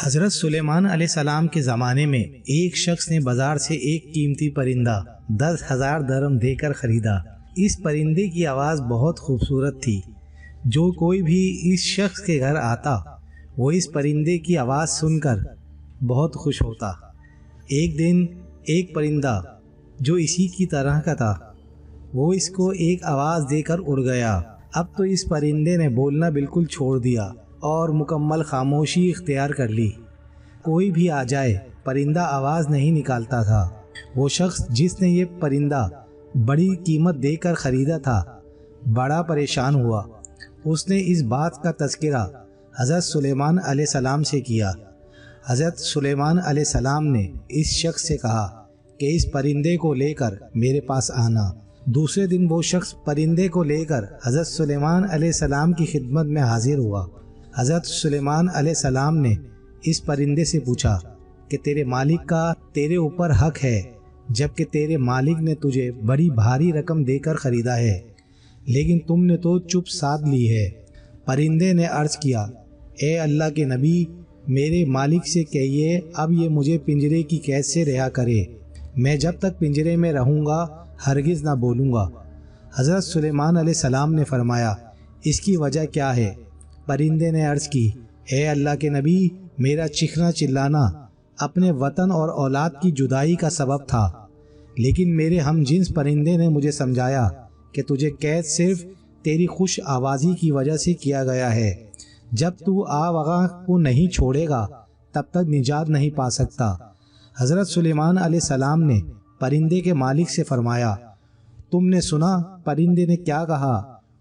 حضرت سلیمان علیہ السلام کے زمانے میں ایک شخص نے بازار سے ایک قیمتی پرندہ 10,000 درہم دے کر خریدا۔ اس پرندے کی آواز بہت خوبصورت تھی۔ جو کوئی بھی اس شخص کے گھر آتا وہ اس پرندے کی آواز سن کر بہت خوش ہوتا۔ ایک دن ایک پرندہ جو اسی کی طرح کا تھا وہ اس کو ایک آواز دے کر اڑ گیا۔ اب تو اس پرندے نے بولنا بالکل چھوڑ دیا اور مکمل خاموشی اختیار کر لی۔ کوئی بھی آ جائے پرندہ آواز نہیں نکالتا تھا۔ وہ شخص جس نے یہ پرندہ بڑی قیمت دے کر خریدا تھا بڑا پریشان ہوا۔ اس نے اس بات کا تذکرہ حضرت سلیمان علیہ السلام سے کیا۔ حضرت سلیمان علیہ السلام نے اس شخص سے کہا کہ اس پرندے کو لے کر میرے پاس آنا۔ دوسرے دن وہ شخص پرندے کو لے کر حضرت سلیمان علیہ السلام کی خدمت میں حاضر ہوا۔ حضرت سلیمان علیہ السلام نے اس پرندے سے پوچھا کہ تیرے مالک کا تیرے اوپر حق ہے، جبکہ تیرے مالک نے تجھے بڑی بھاری رقم دے کر خریدا ہے، لیکن تم نے تو چپ سادھ لی ہے۔ پرندے نے عرض کیا، اے اللہ کے نبی، میرے مالک سے کہیے اب یہ مجھے پنجرے کی قید سے رہا کرے۔ میں جب تک پنجرے میں رہوں گا ہرگز نہ بولوں گا۔ حضرت سلیمان علیہ السلام نے فرمایا، اس کی وجہ کیا ہے؟ پرندے نے عرض کی، اے اللہ کے نبی، میرا چیخنا چلانا اپنے وطن اور اولاد کی جدائی کا سبب تھا، لیکن میرے ہم جنس پرندے نے مجھے سمجھایا کہ تجھے قید صرف تیری خوش آوازی کی وجہ سے کیا گیا ہے۔ جب تو آوغاں کو نہیں چھوڑے گا تب تک نجات نہیں پا سکتا۔ حضرت سلیمان علیہ السلام نے پرندے کے مالک سے فرمایا، تم نے سنا پرندے نے کیا کہا؟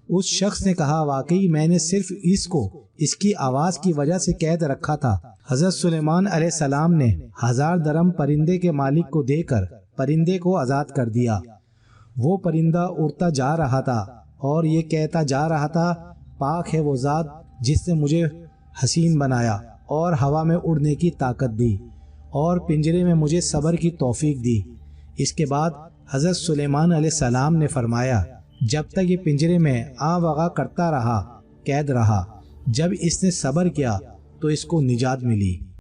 اس شخص نے کہا، واقعی میں نے صرف اس کو اس کی آواز کی وجہ سے قید رکھا تھا۔ حضرت سلیمان علیہ السلام نے 1000 درہم پرندے کے مالک کو دے کر پرندے کو آزاد کر دیا۔ وہ پرندہ اڑتا جا رہا تھا اور یہ کہتا جا رہا تھا، پاک ہے وہ ذات جس نے مجھے حسین بنایا اور ہوا میں اڑنے کی طاقت دی اور پنجرے میں مجھے صبر کی توفیق دی۔ اس کے بعد حضرت سلیمان علیہ السلام نے فرمایا، جب تک یہ پنجرے میں آ وغا کرتا رہا قید رہا، جب اس نے صبر کیا تو اس کو نجات ملی۔